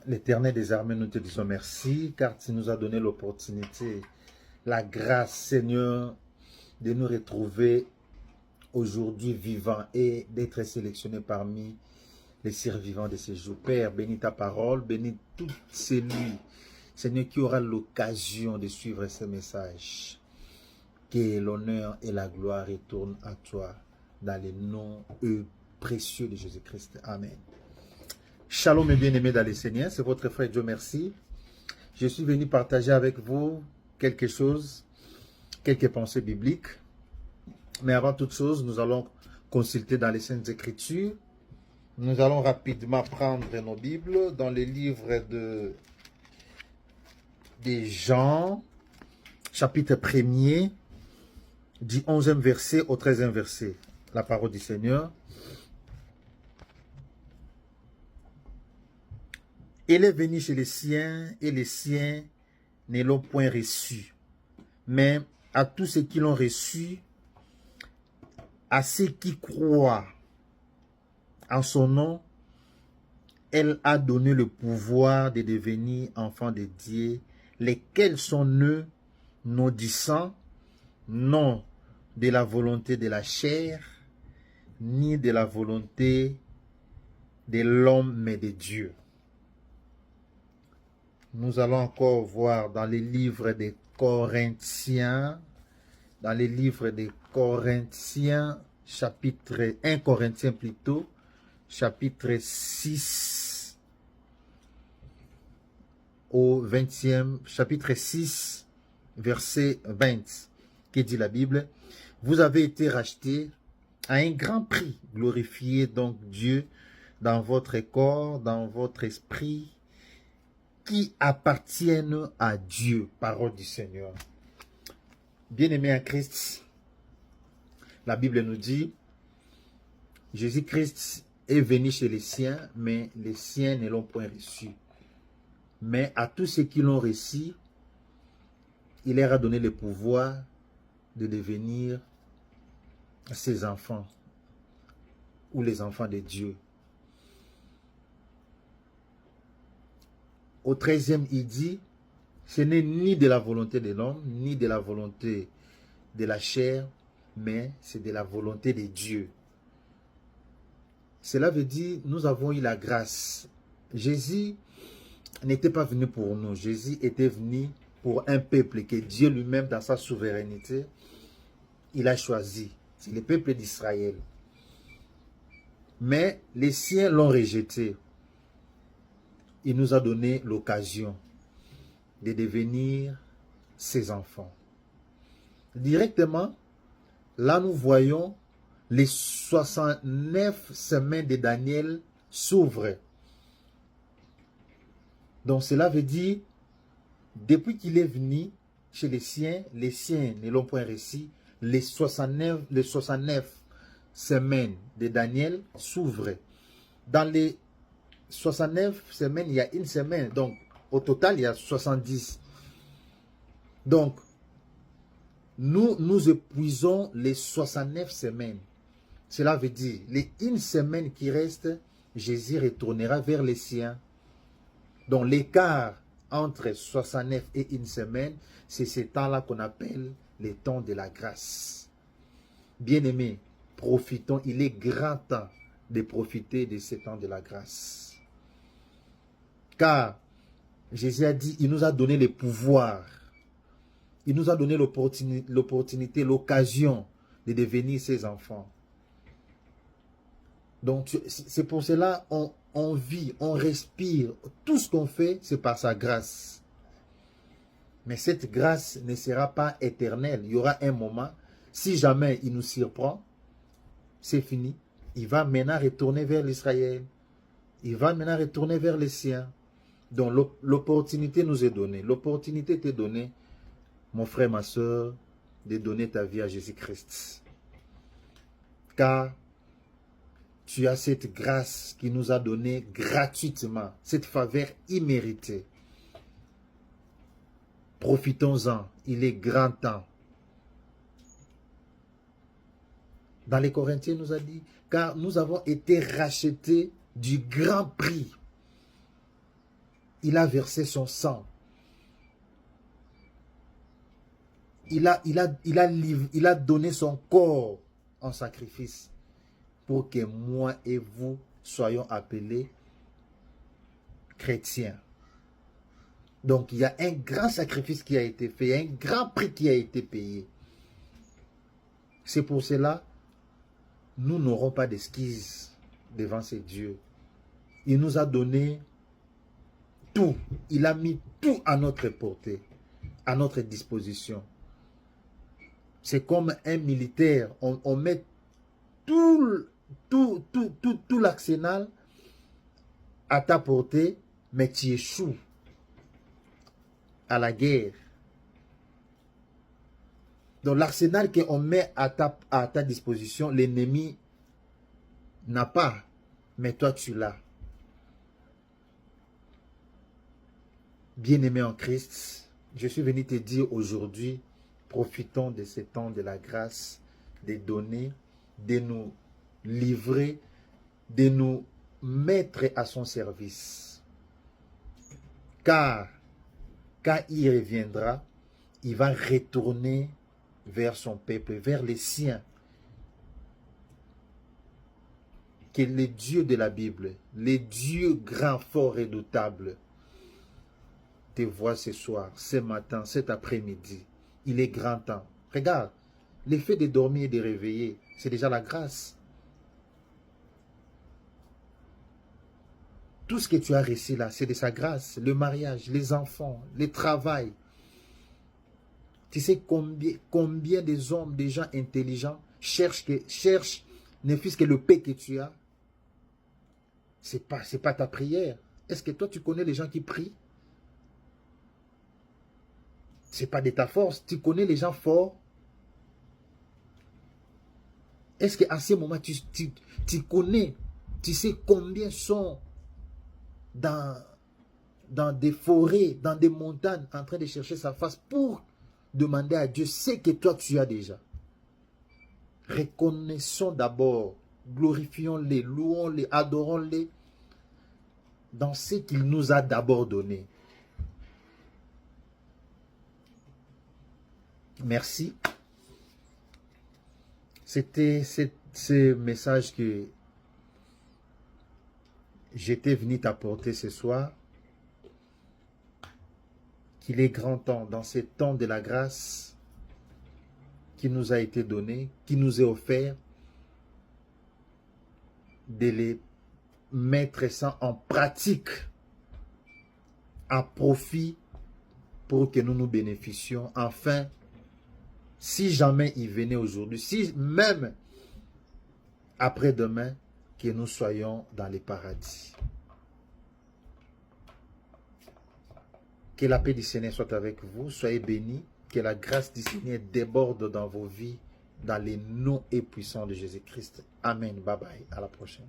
L'Éternel des armées, nous te disons merci, car tu nous as donné l'opportunité, la grâce, Seigneur, de nous retrouver aujourd'hui vivants et d'être sélectionnés parmi les survivants de ces jours. Père, bénis ta parole, bénis tout celui, Seigneur, qui aura l'occasion de suivre ce message. Que l'honneur et la gloire retournent à toi dans les noms précieux de Jésus-Christ. Amen. Shalom et bien-aimés dans le Seigneur, c'est votre frère Dieu merci. Je suis venu partager avec vous quelque chose, quelques pensées bibliques. Mais avant toute chose, nous allons consulter dans les Saintes Écritures. Nous allons rapidement prendre nos Bibles dans les livres de Jean, chapitre 1er, du 11e verset au 13e verset. La parole du Seigneur. Il est venu chez les siens, et les siens ne l'ont point reçu. Mais à tous ceux qui l'ont reçu, à ceux qui croient en son nom, elle a donné le pouvoir de devenir enfants de Dieu, lesquels sont nés, non du sang, non de la volonté de la chair, ni de la volonté de l'homme, mais de Dieu. Nous allons encore voir dans les livres des Corinthiens, chapitre 1 Corinthiens plutôt, chapitre 6 au 20e, chapitre 6, verset 20, qui dit la Bible, « Vous avez été rachetés à un grand prix, glorifiez donc Dieu dans votre corps, dans votre esprit, qui appartiennent à Dieu. » Parole du Seigneur. Bien-aimés en Christ, la Bible nous dit, Jésus-Christ est venu chez les siens, mais les siens ne l'ont point reçu. Mais à tous ceux qui l'ont reçu, il leur a donné le pouvoir de devenir ses enfants ou les enfants de Dieu. Au 13e, il dit, ce n'est ni de la volonté de l'homme, ni de la volonté de la chair, mais c'est de la volonté de Dieu. Cela veut dire, nous avons eu la grâce. Jésus n'était pas venu pour nous. Jésus était venu pour un peuple que Dieu lui-même, dans sa souveraineté, il a choisi. C'est le peuple d'Israël. Mais les siens l'ont rejeté. Il nous a donné l'occasion de devenir ses enfants. Directement, là nous voyons les 69 semaines de Daniel s'ouvrent. Donc cela veut dire, depuis qu'il est venu chez les siens ne l'ont point reçu, les 69 semaines de Daniel s'ouvrent. Dans les 69 semaines, il y a une semaine. Donc, au total, il y a 70. Donc, nous épuisons les 69 semaines. Cela veut dire, les une semaine qui reste, Jésus retournera vers les siens. Donc, l'écart entre 69 et une semaine, c'est ce temps-là qu'on appelle les temps de la grâce. Bien-aimés, profitons, il est grand temps de profiter de ce temps de la grâce. Car Jésus a dit, il nous a donné le pouvoir. Il nous a donné l'opportunité, l'occasion de devenir ses enfants. Donc, c'est pour cela on vit, on respire. Tout ce qu'on fait, c'est par sa grâce. Mais cette grâce ne sera pas éternelle. Il y aura un moment, si jamais il nous surprend, c'est fini. Il va maintenant retourner vers l'Israël. Il va maintenant retourner vers les siens. Donc l'opportunité nous est donnée. L'opportunité t'est donnée, mon frère, ma soeur, de donner ta vie à Jésus-Christ. Car tu as cette grâce qui nous a donné gratuitement, cette faveur imméritée. Profitons-en, il est grand temps. Dans les Corinthiens, nous a dit, car nous avons été rachetés du grand prix. Il a versé son sang. Il a donné son corps en sacrifice pour que moi et vous soyons appelés chrétiens. Donc, il y a un grand sacrifice qui a été fait, un grand prix qui a été payé. C'est pour cela, nous n'aurons pas d'excuses devant ces dieux. Il nous a donné tout. Il a mis tout à notre portée, à notre disposition. C'est comme un militaire. On met tout l'arsenal à ta portée, mais tu échoues à la guerre. Donc l'arsenal qu'on met à ta disposition, l'ennemi n'a pas, mais toi tu l'as. Bien-aimé en Christ, je suis venu te dire aujourd'hui, profitons de ce temps de la grâce, de donner, de nous livrer, de nous mettre à son service. Car quand il reviendra, il va retourner vers son peuple, vers les siens. Que les dieux de la Bible, les dieux grands, forts, redoutables, te voient ce soir, ce matin, cet après-midi. Il est grand temps. Regarde, l'effet de dormir et de réveiller, c'est déjà la grâce. Tout ce que tu as reçu là, c'est de sa grâce. Le mariage, les enfants, le travail. Tu sais combien des hommes, des gens intelligents cherchent ne fût-ce que le paix que tu as. C'est pas ta prière. Est-ce que toi tu connais les gens qui prient? C'est pas de ta force. Tu connais les gens forts? Est-ce qu'à ce moment tu connais, tu sais combien sont dans des forêts, dans des montagnes, en train de chercher sa face pour demander à Dieu ce que toi tu as déjà. Reconnaissons d'abord, glorifions-les, louons-les, adorons-les dans ce qu'il nous a d'abord donné. Merci. C'était ce message que j'étais venu t'apporter ce soir. Qu'il est grand temps, dans ce temps de la grâce qui nous a été donné, qui nous est offert, de les mettre ça en pratique, à profit, pour que nous nous bénéficions. Enfin, si jamais il venait aujourd'hui, si même après-demain, que nous soyons dans les paradis. Que la paix du Seigneur soit avec vous. Soyez bénis. Que la grâce du Seigneur déborde dans vos vies, dans les noms et puissants de Jésus-Christ. Amen. Bye bye. À la prochaine.